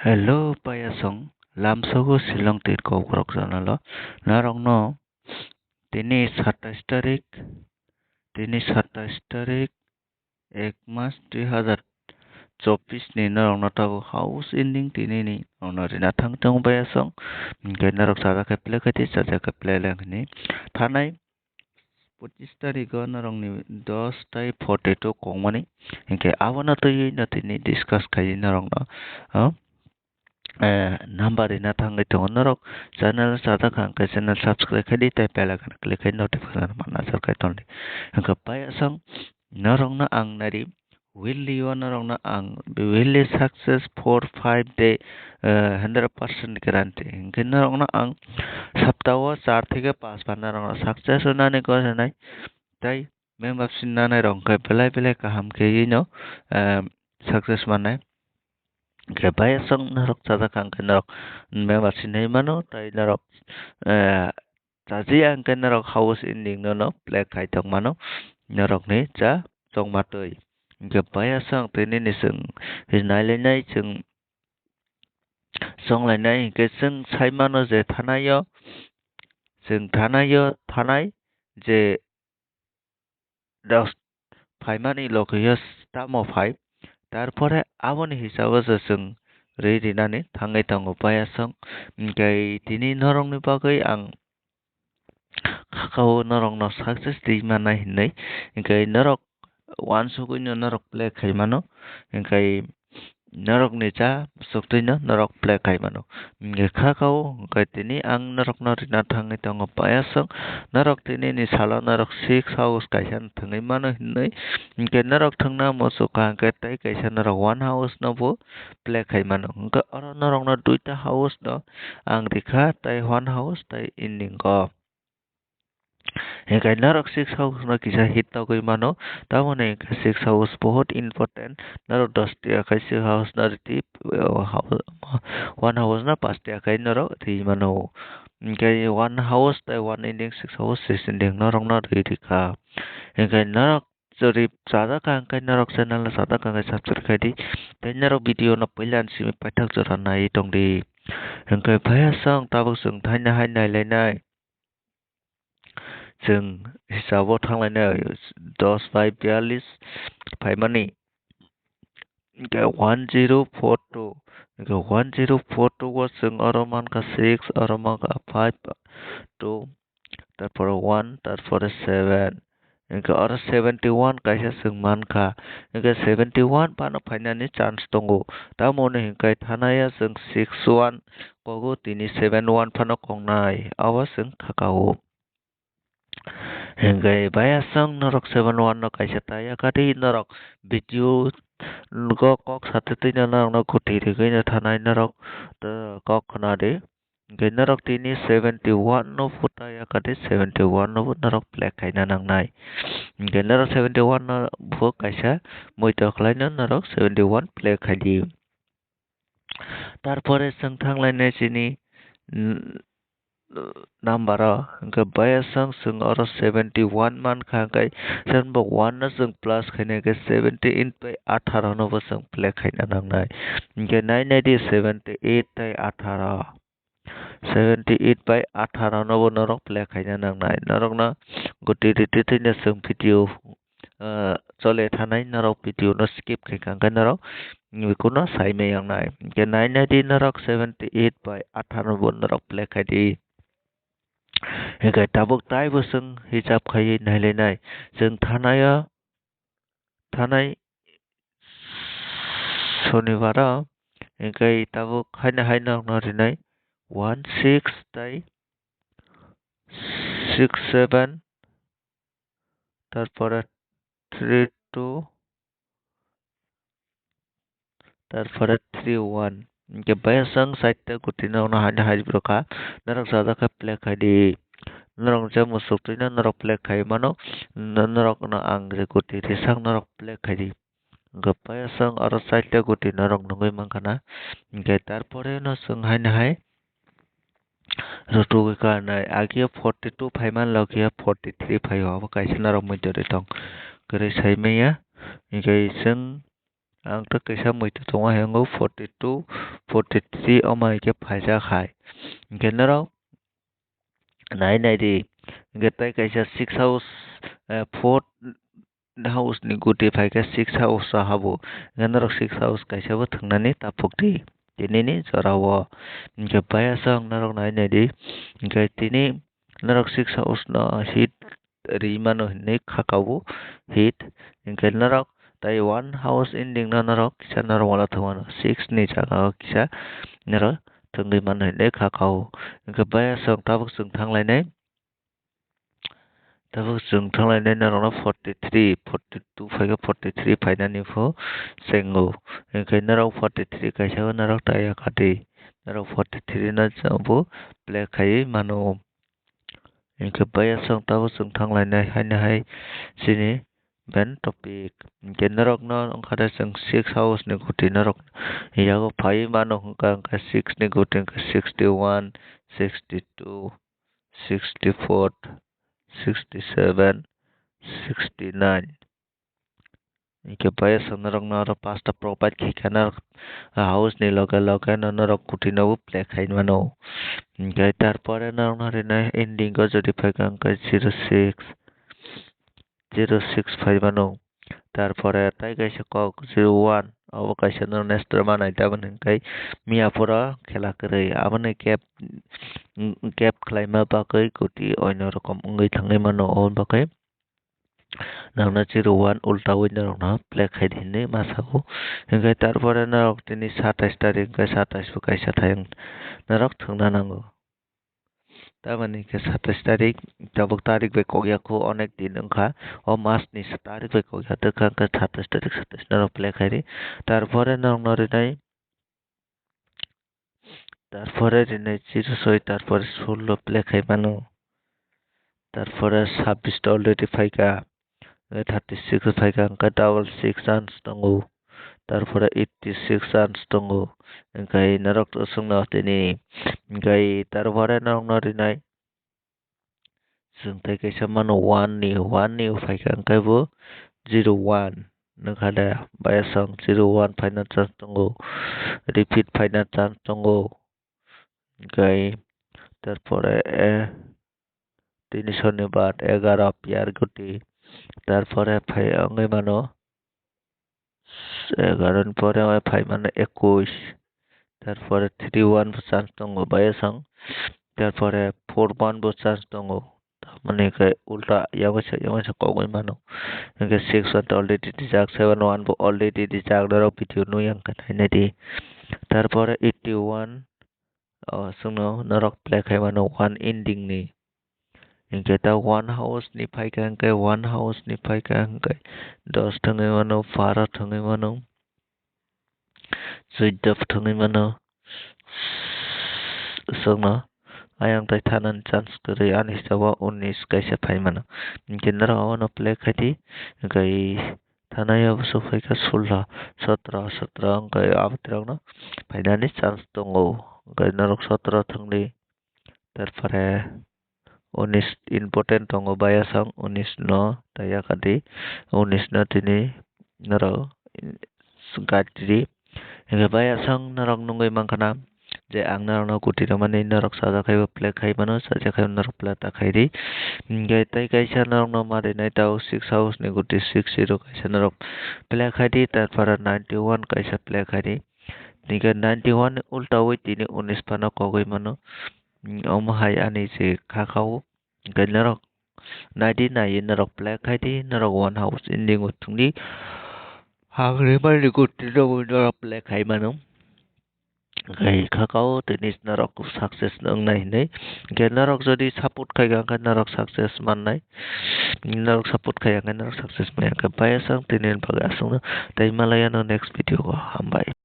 Hello payasong lamsogo silong tit kokrok janalo narongno তিনি 27 তারিখ 1 মাস 2024 ni narongno tabu house ending tinini onori na thangtong payasong ke narok sada keple kati sada keple langni thanai 25 তারিখও narongni 10:42 kongmani ke abona toyi na tini discuss kai narongno number ina thangai tongo norok channel sada khang ke channel subscribe khadi tai pela kan click kai notification mana sarkai tonli ka payasang norong na ang nari willi norong na ang willi success for 5 day 100% guarantee ke norong na ang saptaho 4 থেকে 5 বার norong na success nane ko nai tai member sinna rong kai belai belai kaham ke yino success manai Kaya sang narok sada kang narok member sinay mano tay narok taji ang narok house ending no plek kai tong mano narok ni cha tong matoy kaya sang tini ni sung hinay lenay song lenay ke sung sai mano je thanay je dos paimani lokiyos tamo 5 তারপরে aboni hisabo sung ready nani thangai tango payasong kai tini norong ni bagai ang kakao norong no success di mana hinai kai norok one sugui norok play kai mano kai norok ni cha suktui norok play kai mano kakao kai tini ang norok no rina thangai tango payasong norok tini ni salo norok 6 house kaisan thangai mano hinai ke narok thangna moso ka ke tai kaisa narok one house no bo play khai mano ke oro narok no duita house no ang rikha tai one house tai ending ko kai narok 6 house no kisa hit to goi mano tamone 6 house bahut important narok 10 tia kai 6 house na riti one house na 5 tia kai narok ri mano kai one house tai one ending 6 house 6 ending narok no ri ka kai narok jadi sada kang kai narok channel na sada kang kai subscribe kai di kai narok video na pailan si paithak jora nai tong di kai phaya sang tabuk sung thaina hai nai lai nai sung hisabo thanglai nai 10:42 phaimani kai 1042 kai 1042 was sung oroman ka 6 oroman ka 5 2 তারপরে 1 তারপরে 7 Inka ora 71 kaisa sungman ka inka 71 pano finani chance tongo tamone hinkai thanaya sung 61 kogo tini 71 pano kongnai awa sung kakao hinkai baya sung norok 71 no kaisa taya kati norok video go kok satete na no kuti rigai na thanai norok kok khana de narok tini 71 no futaya kati 71 no narok plek kai na nangnai narok 71 no bu kaisa moito khlai na narok 71 plek khai di tarpore sung thanglai na chini number ke baya sung oro 71 man kha kai sen bo 1 na sung plus khai ke 17 by 18 no bo sung plek khai na nangnai ke 978 tai 18 78 by 18 nobo norok play khaina nangnai norok na goti riti thine sung video chole thanai norok video no skip khai kang norok kuno sai me yang nai ke 990 norok 78 by 18 nobo norok play khai di hekai tabuk tai bo sung hijab khai nai le nai sung thanai sonibara hekai tabuk haina no rinai 16 tai 67 তারপরে 32 তারপরে 31 ke bayasang site ta kutina na hada haji broka narok sada ka play khadi narok ja musuk tina narok play khai mano narok na ang je kuti risang narok play khadi gapayasang aro site ta kuti narok nungoi mangkana ke tarpore no sung hai Rotu ka na agia 42 phaiman logia 43 phai ho kaisa na rom de tong kare sai me ya ni kai seng ang ta kaisa moi to tonga hengo 42 43 omai ke phaja khai general nai nai di getai kaisa 6 house 4 house ni guti phaika 6 house habo general 6 house kaisa bo thungnani tapukti tini ni jorao ke baya sang narok nai nai di ke tini narok 6 house no hit rimano hinai khakau hit ke narok tai 1 house ending na narok kisa narok wala thumano 6 ni jaga kisa narok thungui man hinai khakau ke baya sang tabuk sung thanglai Tapos जों थांलायनाय नारावना 43, 42 फाइगा 43 फाइनानि फो सेंगो इनखाय नाराव 43 काइसा नाराव ताया खाति नाराव 43 ना जाबो प्ले खायै मानो इनखाय बाया सं ताबो जों थांलायनाय हाय सिनि बेन टपिक इनखाय नाराव ना ओंखादा जों 6 हाउस नि गुति नाराव यागो फायै मानो हंका 6 नि गुति 61 62 64 67 69 Ike baya sanarok na pasta provide kikana house ni loga na narok kuti na play khain mano gai tarpore na na ending go jodi phaikang ka 06 5 mano tarpore tai kaisa kok 01 abo kaisa no nestor manai taban kai miapura khela korei abone cap khlaima bakai kuti oino rokom ungoi thangai mano on bakai nangna 01 ulta winner na play khai dinne masago hingai tarpore narok tini 27 tarik ka 27 bo kaisa thayang narok thungna nango tamani ke 27 tarik tabuk tarik be kogya ko onek din ongkha o mas ni tarik be kogya to ka 27 tarik 27 narok play khai ri tarpore narok nori nai তারপরে রিনে 06 তারপরে 16 প্লে খাই মানো তারপরে 26 অলরেডি ফাইকা 36 ফাইকা অঙ্কা ডাবল 6 রানস দঙ্গো তারপরে 86 রানস দঙ্গো ओंखाय narok sungna tini ओंखाय তারপরে narok norinak जों tai kaisa mano 1 ni faika ओंखाय bo 01 nokada baya song 01 faina chance tongo repeat faina chance tongo ओंखाय তারপরে তিনি শনিবার 11 পেয়ার গুটি তারপরে ফাই অঙ্গই মানো 11 পরে আমার ফাই মানে 21 তারপরে 31 চান্স দङ বায়াসাং তারপরে 41 বো চান্স দङ মানে উল্টা ইয়ামাসা কগই মানো 6 অলরেডি ডিজাক 71 বো অলরেডি ডিজাক দারাও ভিডিও নুয়াং কানাই di তারপরে 81 sungno narok play khai mano 1 ending ni ingke ta 1 house ni phaika angke 1 house ni phaika angke 10 thangai mano 12 thangai mano 14 thangai mano sungno ayang tai thanan chance kori ani sawa 19 kaisa phai mano ingke narok ono play khai di gai thanai obso phaika 16 17 angke abatrang no phainani chance tongo gai narok 17 thangli তারপরে 19 important tongo baya sang 19 no taya kadi 19 no tini naro gatri hingga baya sang narok nungoi mangkana je ang narok no kuti ramani narok saja khai play khai mano saja khai narok play ta khai ri hingga tai kaisa narok no mari nai tau 6 house ni guti 60 kaisa narok play khai ri tarpore 91 kaisa play khai ri hingga 91 ulta oi tini 19 pano kogoi mano omahai ani je kakao gai narok nadi nai narok play khai di narok 1 house ending utungdi hagre mani guti narok play khai mano gai kakao tenis narok success nang nai nei gai narok jodi support khai ga narok success man nai narok support khai ga narok success mai ka baya sang tinin paga sung tai malaya no next video ko hambai